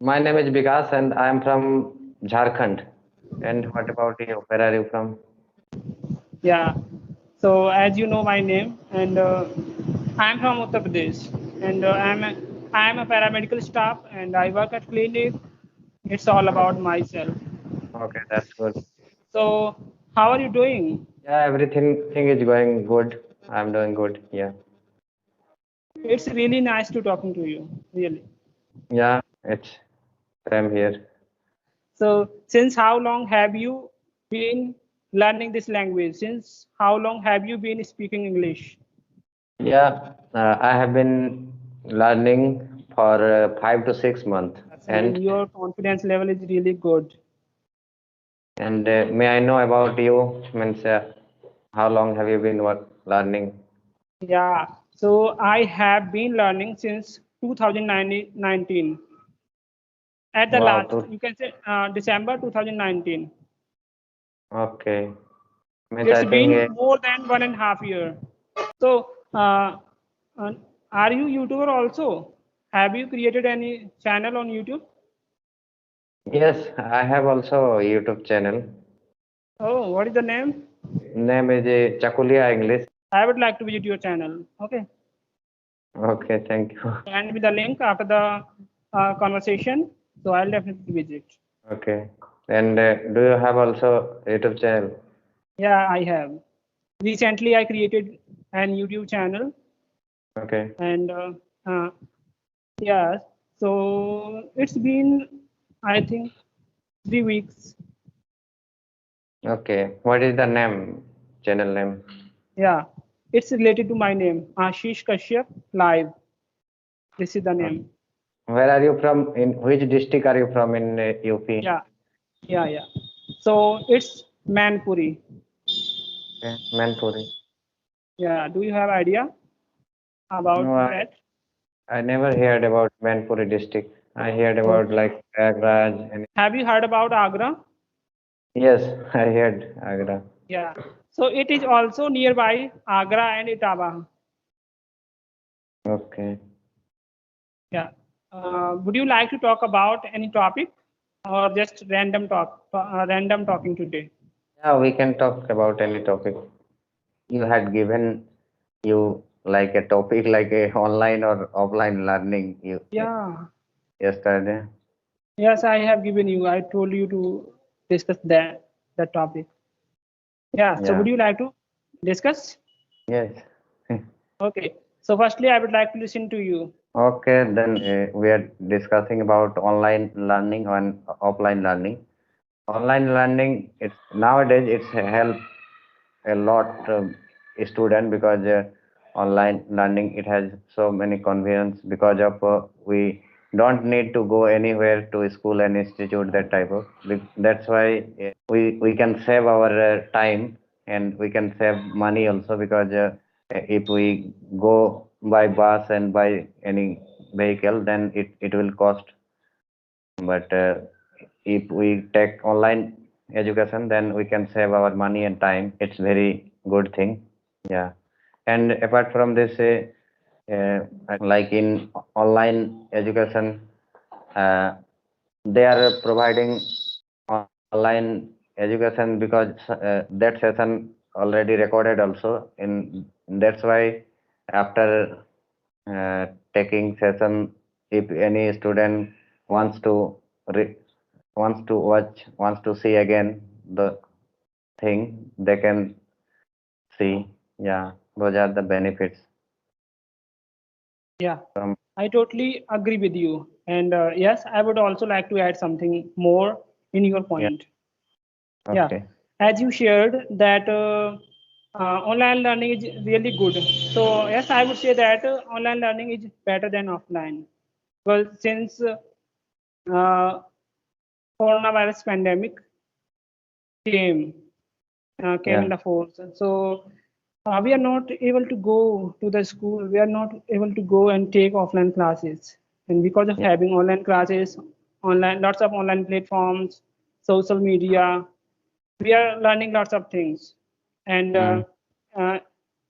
My name is Vikas and I am from Jharkhand. And what about you? Where are you from? Yeah. So as you know my name, and I'm from Uttar Pradesh, and I'm a paramedical staff, and I work at clinic. It's all Okay, about myself. okay, that's good. So how are you doing? Yeah, everything is going good. I'm doing good. Yeah. It's really nice to talking to you, really. Yeah, it's same here. So since how long have you been learning this language? Since how long have you been speaking English? Yeah, I have been learning for 5 to 6 months. Yes, and And your confidence level is really good. may I know about you? Means how long have you been learning? Yeah, so I have been learning since 2019. At the Wow, last, you can say December 2019. okay. Means It's I think been more than 1.5 year. So, uh, are you YouTuber also? Have you created any channel on YouTube? yes, I have also a YouTube channel. Oh, what is the name? Name is Chakulia English. I would like to visit your channel. Okay, Okay, thank you. send me the link after the conversation. So I'll definitely visit. Okay. And do you have also YouTube channel? Yeah, I have. Recently, I created an YouTube channel, Okay. and uh, yeah, so it's been, I think, 3 weeks. Okay. What is the name? Channel name? Yeah, it's related to my name, Ashish Kashyap Live. This is the Okay. name. Where are you from? In which district are you from in UP? Yeah, yeah. So it's Manpuri. Okay. Manpuri. Yeah, do you have idea No, about that? I never heard about Manpuri district. I heard about Okay. like Prayagraj and Have you heard about Agra? yes, I heard Agra. Yeah. So it is also nearby Agra and Etawah. Okay. Yeah. Would you like to talk about any topic or just random talking today? Yeah, we can talk about any topic. You had given you like a topic like a online or offline learning you Yeah. yesterday. Yes, I have given you. I told you to discuss that topic. Yeah. So would Yeah. you like to discuss? Yes. Okay. So firstly, I would like to listen to you. Okay, then we are discussing about online learning and offline learning. Online learning, it's nowadays it's help a lot student because online learning it has so many convenience because of we don't need to go anywhere to school and institute that type of that's why we can save our time and we can save money also because if we go by bus and by any vehicle then it will cost but if we take online education then we can save our money and time it's very good thing yeah and apart from this like in online education uh, they are providing online education because that session already recorded also in that's why after taking session if any student wants to re- wants to see again the thing they can see yeah those are the benefits Yeah. from I totally agree with you. And yes, I would also like to add something more in your yeah point. Yeah, okay as you shared that online learning is really good. So yes, I would say that online learning is better than offline. Well, since uh, coronavirus pandemic came came yeah in the force, so we are not able to go to the school. We are not able to go and take offline classes, and because of yeah having online classes, online lots of online platforms, social media, we are learning lots of things. And mm, uh,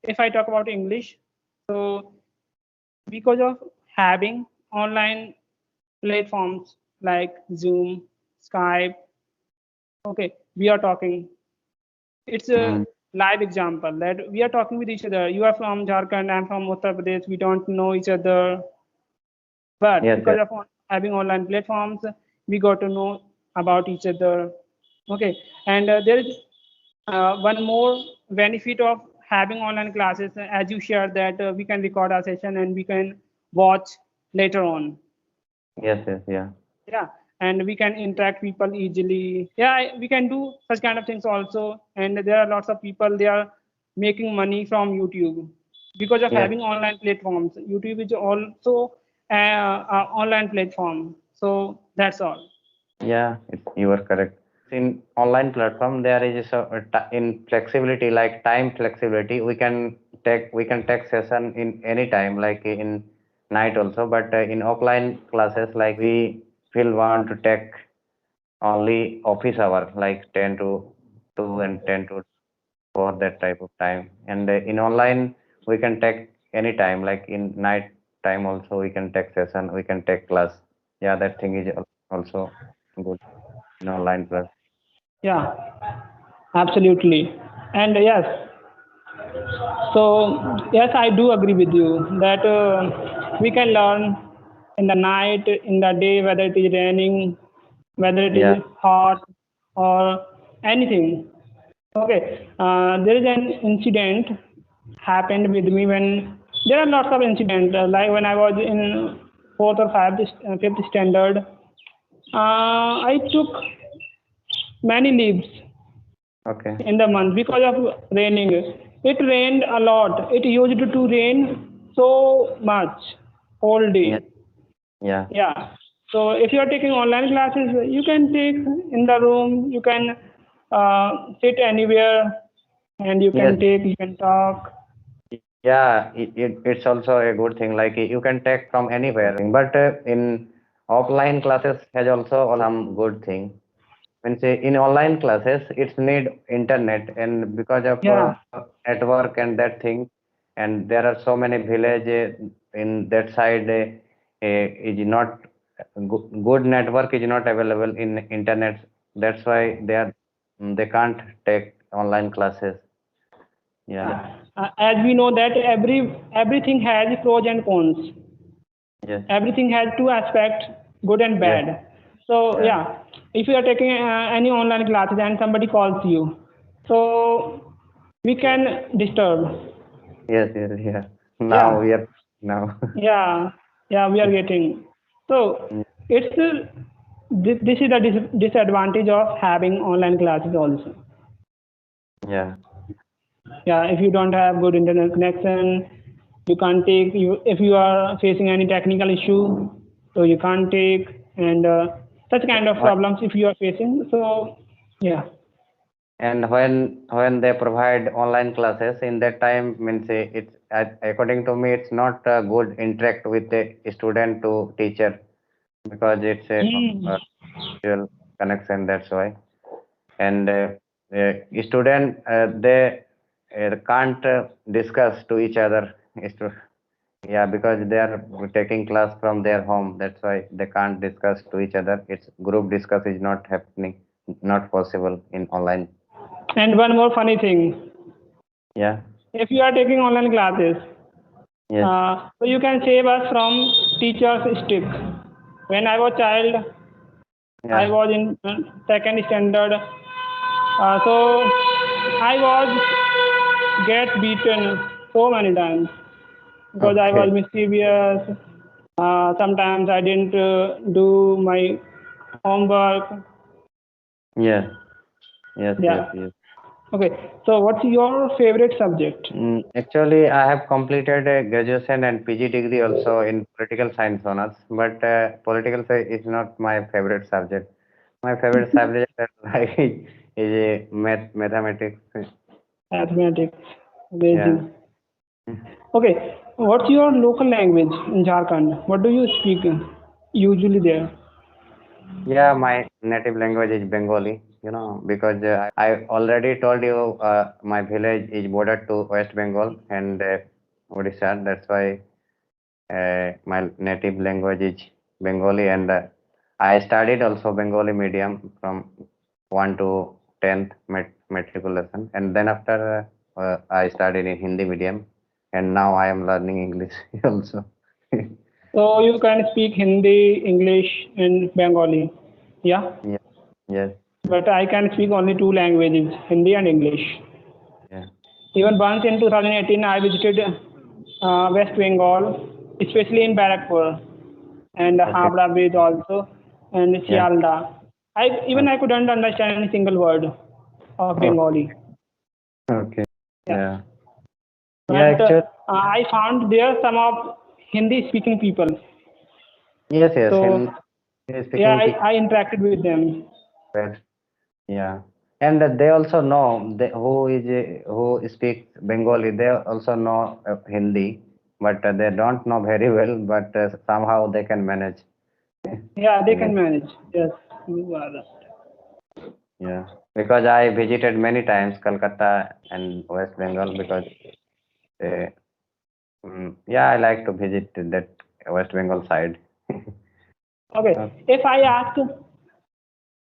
if I talk about English, so because of having online platforms, like Zoom, Skype. Okay, we are talking. It's a Mm. live example that we are talking with each other. You are from Jharkhand, I'm from Uttar Pradesh. We don't know each other, but Yes, because yes, of having online platforms, we got to know about each other. Okay, and there is one more benefit of having online classes, as you shared that we can record our session and we can watch later on. yes, yes, yeah. Yeah, and we can interact people easily. Yeah, we can do such kind of things also. And there are lots of people, they are making money from YouTube because of Yes, having online platforms. YouTube is also a online platform. So that's all. yeah, you are correct. In online platform, there is in flexibility, like time flexibility. We can take session in any time, like in night also. But in offline classes, like we will want to take only office hour, like 10 to 2 and 10 to 4, that type of time. And in online, we can take any time, like in night time also, we can take session, we can take class. Yeah, that thing is also good in online class. Yeah, absolutely. And yes, so yes, I do agree with you that we can learn in the night, in the day, whether it is raining, whether it Yeah, is hot or anything. Okay, there is an incident happened with me when there are lots of incidents. Like when I was in fourth or fifth standard, I took many leaves okay. in the month because of raining. It rained a lot. It used to rain so much whole Yeah, day. yeah. Yeah. So if you are taking online classes, you can take in the room. You can sit anywhere, and you Yes, can take. You can talk. yeah, it's also a good thing. Like you can take from anywhere, but in offline classes has also some good thing. When say in online classes, it's need internet, and because of Yeah. network and that thing, and there are so many village in that side is not good network is not available in internet. That's why they can't take online classes. Yeah. Yeah. As we know that everything has pros and cons. Yes. Everything has two aspects, good and Yes. bad. So Yeah. yeah, if you are taking any online classes and somebody calls you, so we can disturb. Yes. Yes. Yeah. Now Yeah, we are now. yeah, yeah, we are getting. So it's this is the disadvantage of having online classes also. Yeah. Yeah, if you don't have good internet connection, you can't take you if you are facing any technical issue, so you can't take and such kind of What- problems if you are facing. So yeah, And when they provide online classes, in that time means it's according to me, it's not good interact with the student to teacher, because it's Hmm. a visual connection. That's why. And student they can't discuss to each other. Yeah, because they are taking class from their home. That's why they can't discuss to each other. It's group discuss is not happening, not possible in online. And one more funny thing, Yeah. if you are taking online classes, Yes. so you can save us from teacher's stick. When I was child, I Yeah. was in second standard, so I was get beaten so many times because I was Okay. mischievous. Sometimes I didn't do my homework. Yes. Yes. Yes. Yeah. Yes. Okay. So, what's your favorite subject? Actually, I have completed a graduation and PG degree also in political science honors, but political science is not my favorite subject. My favorite subject is mathematics. Mathematics. Yeah. Amazing. Okay. What's your local language in Jharkhand? What do you speak usually there? Yeah, my native language is Bengali, because I already told you my village is bordered to West Bengal and Odisha. That's why my native language is Bengali, and I studied also Bengali medium from 1 to 10th matriculation, and then after I studied in Hindi medium, and now I am learning English also. So you can speak Hindi, English, and Bengali. Yeah, Yeah, yes, but I can speak only two languages, Hindi and English. yeah, Even once in 2018, I visited West Bengal, especially in Barakpur and okay, Habra Bridge also, and yeah, Sialda. I couldn't understand any single word of oh, Bengali. okay, Yeah, yeah, yeah, but actually, I found there some of Hindi speaking people. yes, yes, So in yeah, speaking people, I interacted with them. yeah, and they also know who speaks Bengali. They also know Hindi, but they don't know very well. But somehow they can manage. Yeah, they English. can manage. Yes, you are right. Yeah, because I visited many times Calcutta and West Bengal because yeah, I like to visit that West Bengal side. Okay, Okay. if I ask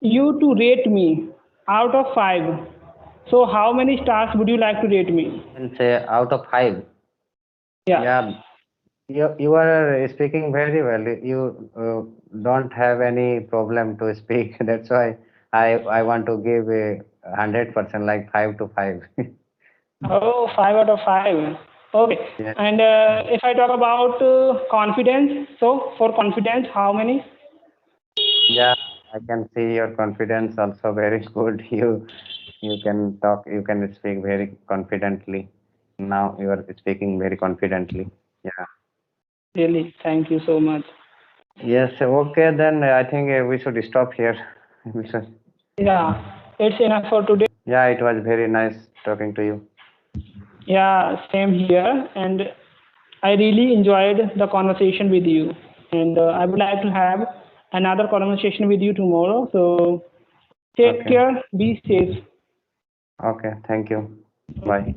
you to rate me out of 5, so how many stars would you like to rate me? And say out of 5, Yeah. yeah, you are speaking very well. You don't have any problem to speak. That's why I want to give a 100%, like 5 to 5. Oh, 5 out of 5. Okay. Yeah. And if I talk about confidence, so for confidence, how many? Yeah, I can see your confidence also very good. You can talk, you can speak very confidently. Now you are speaking very confidently. Yeah. Really, thank you so much. Yes. Okay. Then I think we should stop here. We should. Yeah, it's enough for today. Yeah, it was very nice talking to you. Yeah, same here. And I really enjoyed the conversation with you. And I would like to have another conversation with you tomorrow. So take Okay. care, be safe. Okay. Thank you. Bye.